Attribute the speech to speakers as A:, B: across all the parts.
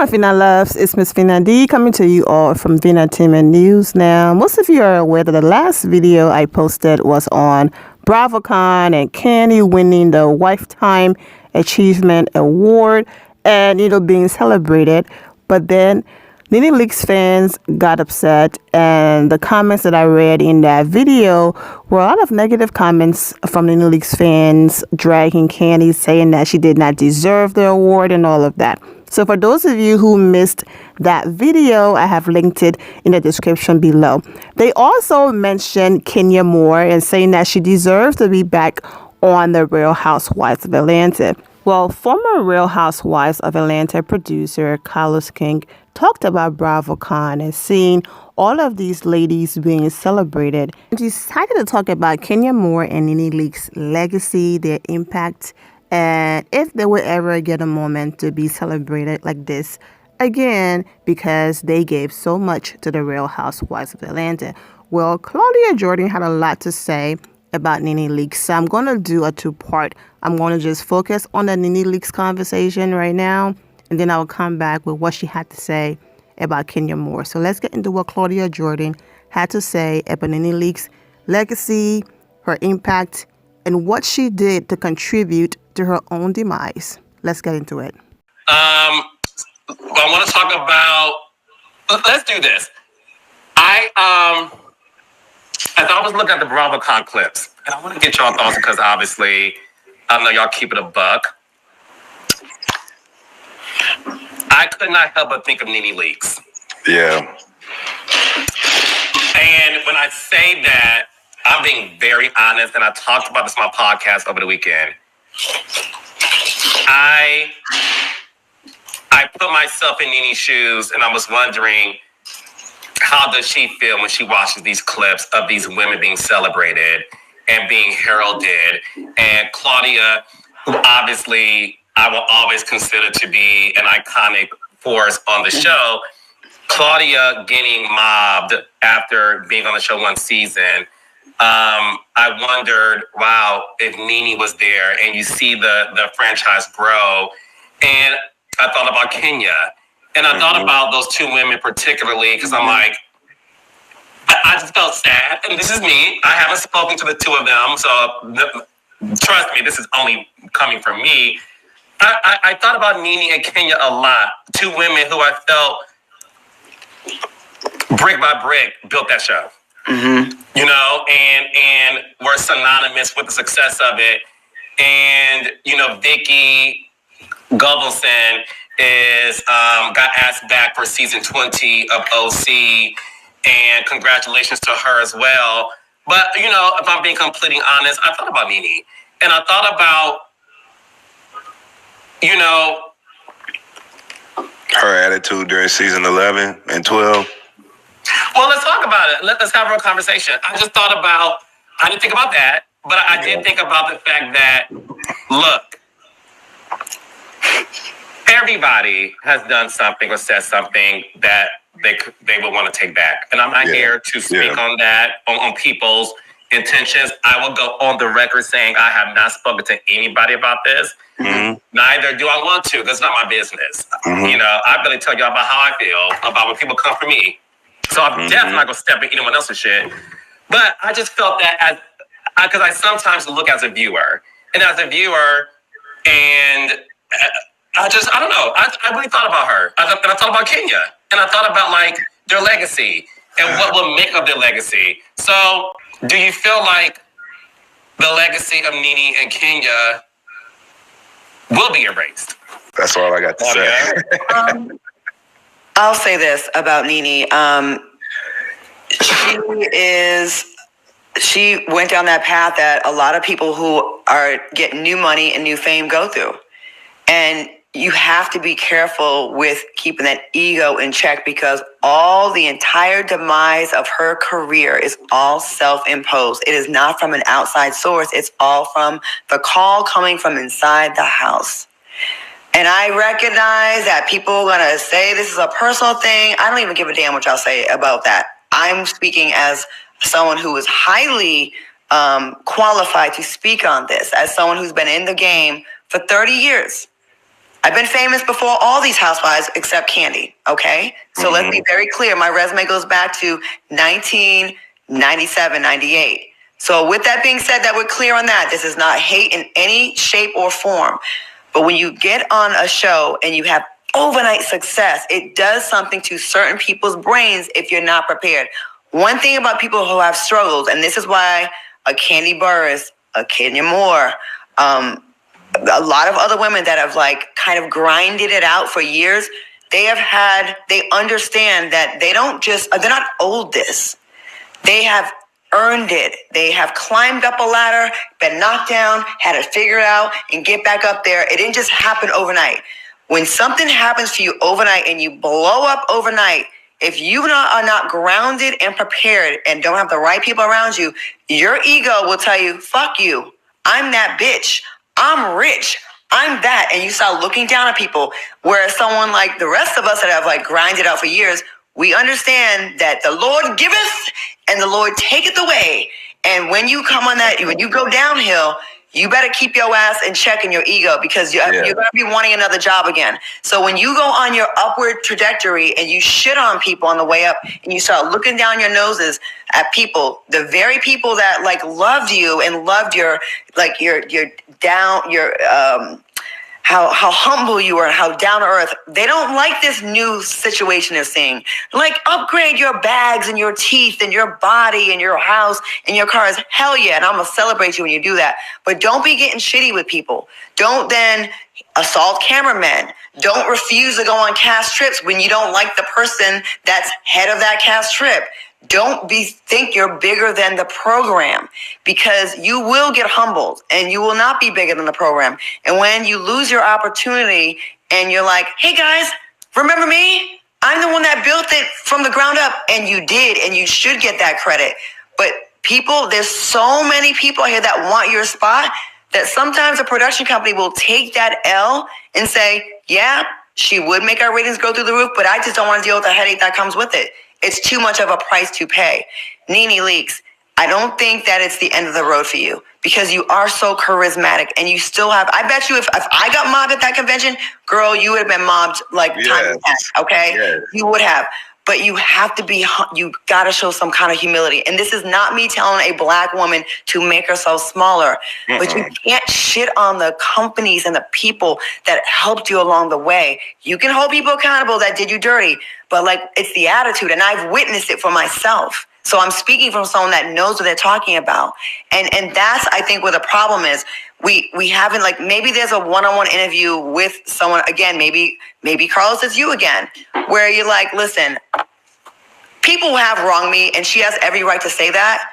A: my Vina loves, it's Miss Vina D coming to you all from Vina Entertainment News. Now, most of you are aware that the last video I posted was on BravoCon and Candy winning the Lifetime Achievement Award and, being celebrated. But then Nene Leakes fans got upset, and the comments that I read in that video were a lot of negative comments from Nene Leakes fans dragging Candy, saying that she did not deserve the award and all of that. So for those of you who missed that video, I have linked it in the description below. They also mentioned Kenya Moore and saying that she deserves to be back on the Real Housewives of Atlanta. Well, former Real Housewives of Atlanta producer Carlos King talked about BravoCon and seeing all of these ladies being celebrated. He decided to talk about Kenya Moore and Nene Leakes' legacy, their impact, and if they would ever get a moment to be celebrated like this again, because they gave so much to the Real Housewives of Atlanta. Well, Claudia Jordan had a lot to say about Nene Leakes, so I'm going to do a two-part. I'm going to just focus on the Nene Leakes conversation right now, and then I'll come back with what she had to say about Kenya Moore. So let's get into what Claudia Jordan had to say about Nene Leakes' legacy, her impact, and what she did to contribute to her own demise. Let's get into it.
B: I want to talk about. Let's do this. I was looking at the BravoCon clips, and I want to get y'all thoughts because obviously I know y'all keep it a buck. I could not help but think of Nene Leakes.
C: Yeah.
B: And when I say that, I'm being very honest, and I talked about this on my podcast over the weekend. I put myself in Nene's shoes, and I was wondering, how does she feel when she watches these clips of these women being celebrated and being heralded? And Claudia, who obviously I will always consider to be an iconic force on the show, Claudia getting mobbed after being on the show one season. I wondered, wow, if Nene was there, and you see the franchise grow. And I thought about Kenya, and I thought about those two women particularly, because I'm like, I just felt sad. And this is me. I haven't spoken to the two of them, so trust me, this is only coming from me. I thought about Nene and Kenya a lot. Two women who I felt brick by brick built that show. Mm-hmm. And were synonymous with the success of it. And, Vicky Govelson got asked back for season 20 of OC, and congratulations to her as well. But, if I'm being completely honest, I thought about Nene, and I thought about,
C: her attitude during season 11 and 12.
B: Well, let's talk about it. Let's have a real conversation. I just thought about, I didn't think about that, but I did think about the fact that, look, everybody has done something or said something that they would want to take back. And I'm not here to speak on that, on people's intentions. I will go on the record saying I have not spoken to anybody about this. Mm-hmm. Neither do I want to, because it's not my business. Mm-hmm. I really tell you about how I feel about when people come for me. So I'm definitely not going to step in anyone else's shit. But I just felt that because I sometimes look as a viewer. And as a viewer, and I don't know. I really thought about her. And I thought about Kenya. And I thought about, their legacy and what will make of their legacy. So do you feel like the legacy of Nene and Kenya will be erased?
C: That's all I got to say.
D: I'll say this about Nene. She went down that path that a lot of people who are getting new money and new fame go through. And you have to be careful with keeping that ego in check, because the entire demise of her career is all self-imposed. It is not from an outside source. It's all from the call coming from inside the house. And I recognize that people are going to say this is a personal thing. I don't even give a damn what y'all say about that. I'm speaking as someone who is highly qualified to speak on this, as someone who's been in the game for 30 years. I've been famous before all these housewives except Candy, okay? So let's be very clear. My resume goes back to 1997, 98. So with that being said, that we're clear on that. This is not hate in any shape or form. But when you get on a show and you have overnight success, it does something to certain people's brains if you're not prepared. One thing about people who have struggles, and this is why a Candy Burris, a Kenya Moore, a lot of other women that have like kind of grinded it out for years, they understand that they're not owed this. They have earned it. They have climbed up a ladder, been knocked down, had to figure it out and get back up there. It didn't just happen overnight. When something happens to you overnight and you blow up overnight, if you are not grounded and prepared and don't have the right people around you, your ego will tell you, fuck you. I'm that bitch. I'm rich. I'm that. And you start looking down at people. Whereas someone like the rest of us that have like grinded out for years, we understand that the Lord giveth and the Lord taketh away. And when you come on that, when you go downhill, you better keep your ass in check and your ego because you're going to be wanting another job again. So when you go on your upward trajectory and you shit on people on the way up and you start looking down your noses at people, the very people that like loved you and loved your how humble you are and how down to earth, they don't like this new situation they're seeing. Like, upgrade your bags and your teeth and your body and your house and your cars. Hell yeah, and I'm going to celebrate you when you do that. But don't be getting shitty with people. Don't then assault cameramen. Don't refuse to go on cast trips when you don't like the person that's head of that cast trip. Don't think you're bigger than the program because you will get humbled and you will not be bigger than the program. And when you lose your opportunity and you're like, hey guys, remember me? I'm the one that built it from the ground up. And you did, and you should get that credit. But people, there's so many people here that want your spot that sometimes a production company will take that L and say, yeah, she would make our ratings go through the roof, but I just don't want to deal with the headache that comes with it. It's too much of a price to pay. Nene Leakes, I don't think that it's the end of the road for you because you are so charismatic and you still have, I bet you if I got mobbed at that convention, girl, you would have been mobbed like time and okay? Yes. You would have. But you have to be, you got to show some kind of humility. And this is not me telling a black woman to make herself smaller, but you can't shit on the companies and the people that helped you along the way. You can hold people accountable that did you dirty, but like it's the attitude. And I've witnessed it for myself. So I'm speaking from someone that knows what they're talking about. And that's, I think, where the problem is. We haven't, like, maybe there's a one-on-one interview with someone, again, maybe Carlos, it's you again, where you're like, listen, people have wronged me, and she has every right to say that,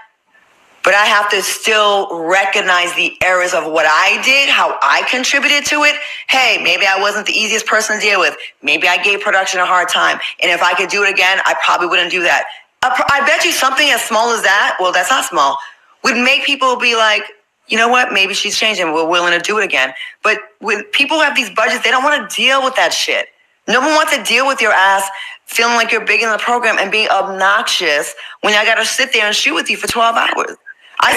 D: but I have to still recognize the errors of what I did, how I contributed to it. Hey, maybe I wasn't the easiest person to deal with. Maybe I gave production a hard time. And if I could do it again, I probably wouldn't do that. I bet you something as small as that, well, that's not small, would make people be like, you know what, maybe she's changing. We're willing to do it again. But when people have these budgets, they don't want to deal with that shit. No one wants to deal with your ass feeling like you're big in the program and being obnoxious when I got to sit there and shoot with you for 12 hours.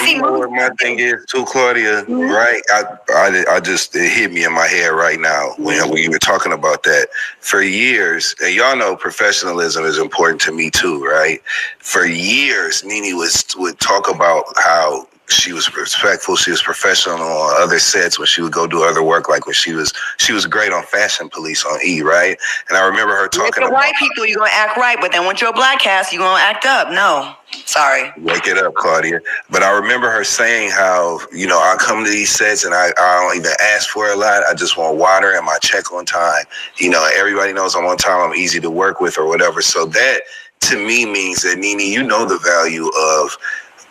C: You know what my thing is too, Claudia, right? I just, it hit me in my head right now when you were talking about that. For years, and y'all know professionalism is important to me too, right? For years, Nene would talk about how she was respectful, she was professional on other sets when she would go do other work, like when she was great on Fashion Police on E, right? And I remember her talking about
D: white people, you're gonna act right, but then once you're a black cast, you're gonna act up. No. Sorry.
C: Wake it up, Claudia. But I remember her saying how, you know, I come to these sets and I don't even ask for a lot. I just want water and my check on time. You know, everybody knows I'm on time. I'm easy to work with or whatever. So that to me means that, Nene, you know the value of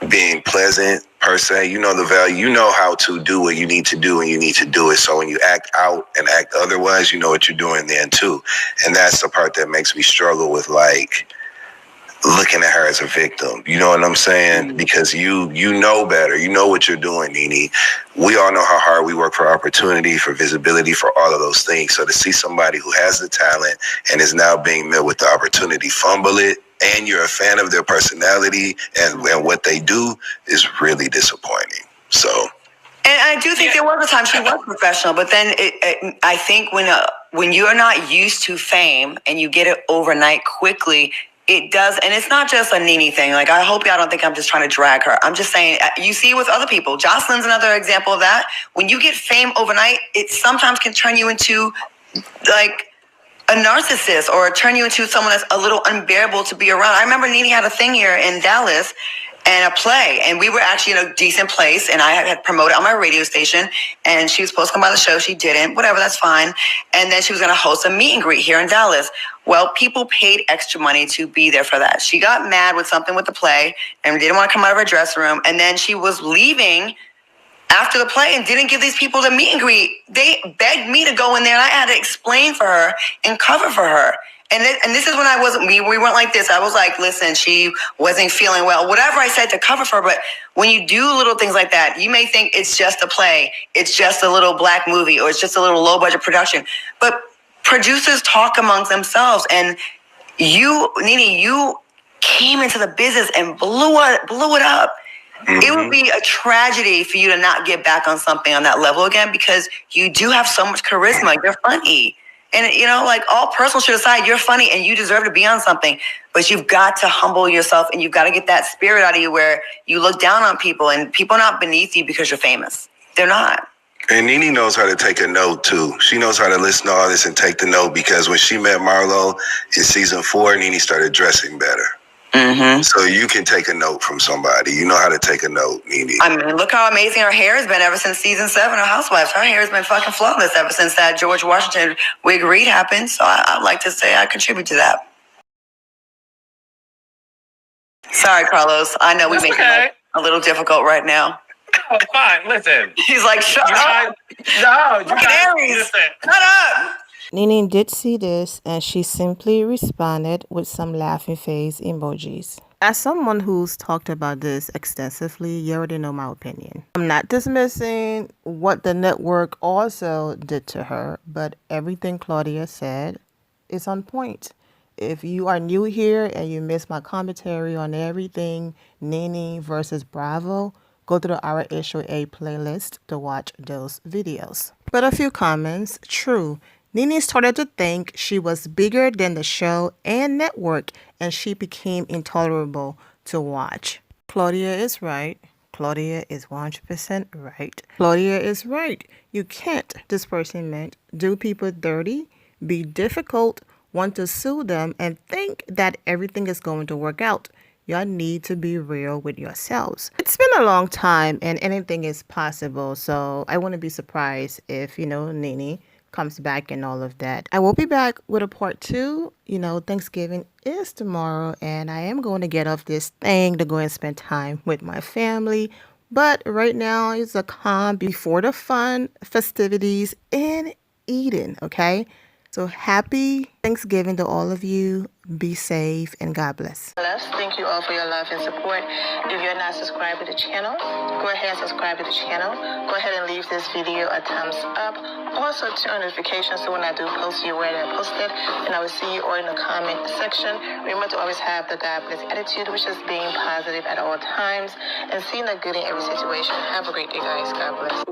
C: being pleasant per se. You know the value. You know how to do what you need to do and you need to do it. So when you act out and act otherwise, you know what you're doing then too. And that's the part that makes me struggle with, like, looking at her as a victim. You know what I'm saying? Because you know better. You know what you're doing, Nene. We all know how hard we work for opportunity, for visibility, for all of those things. So to see somebody who has the talent and is now being met with the opportunity, fumble it, and you're a fan of their personality and what they do is really disappointing. So
D: And I do think there was a time she was professional, but then I think when you are not used to fame and you get it overnight quickly, it does. And it's not just a Nene thing. Like, I hope y'all don't think I'm just trying to drag her. I'm just saying, you see with other people. Jocelyn's another example of that. When you get fame overnight, it sometimes can turn you into like a narcissist or turn you into someone that's a little unbearable to be around. I remember Nene had a thing here in Dallas and a play, and we were actually in a decent place, and I had promoted on my radio station, and she was supposed to come by the show. She didn't. Whatever, that's fine. And then she was going to host a meet and greet here in Dallas. Well, people paid extra money to be there for that. She got mad with something with the play and didn't want to come out of her dressing room, and then she was leaving after the play and didn't give these people the meet and greet. They begged me to go in there, and I had to explain for her and cover for her. And this is when we weren't like this. I was like, listen, she wasn't feeling well. Whatever I said to cover for her. But when you do little things like that, you may think it's just a play. It's just a little black movie, or it's just a little low budget production. But producers talk amongst themselves. And you, Nene, you came into the business and blew it up. Mm-hmm. It would be a tragedy for you to not get back on something on that level again, because you do have so much charisma. You're funny. And, you know, like, all personal shit aside, you're funny and you deserve to be on something. But you've got to humble yourself, and you've got to get that spirit out of you where you look down on people, and people are not beneath you because you're famous. They're not.
C: And Nene knows how to take a note, too. She knows how to listen to all this and take the note, because when she met Marlo in season 4, Nene started dressing better. Mm-hmm. So you can take a note from somebody. You know how to take a note, Nene.
D: I mean, look how amazing her hair has been ever since season 7 of Housewives. Her hair has been fucking flawless ever since that George Washington wig read happened. So I'd like to say I contribute to that. Sorry, Carlos. I know we make it a little difficult right now.
B: Oh, fine. Listen.
D: He's like, shut up.
B: No, you guys,
D: listen. Shut up.
A: Nene did see this, and she simply responded with some laughing face emojis. As someone who's talked about this extensively, you already know my opinion. I'm not dismissing what the network also did to her, but everything Claudia said is on point. If you are new here and you missed my commentary on everything Nene versus Bravo, go to the Our Issue A playlist to watch those videos. But a few comments. True. Nene started to think she was bigger than the show and network, and she became intolerable to watch. Claudia is right. Claudia is 100% right. Claudia is right. You can't, this person meant, do people dirty, be difficult, want to sue them, and think that everything is going to work out. Y'all need to be real with yourselves. It's been a long time, and anything is possible, so I wouldn't be surprised if, Nene comes back and all of that. I will be back with a part 2. Thanksgiving is tomorrow, and I am going to get off this thing to go and spend time with my family. But right now it's a calm before the fun festivities and eating, okay? So happy Thanksgiving to all of you. Be safe and God bless.
E: Thank you all for your love and support. If you're not subscribed to the channel, go ahead and subscribe to the channel. Go ahead and leave this video a thumbs up. Also turn on notifications so when I do post, you're aware that I posted. And I will see you all in the comment section. Remember to always have the God bless attitude, which is being positive at all times and seeing the good in every situation. Have a great day, guys. God bless.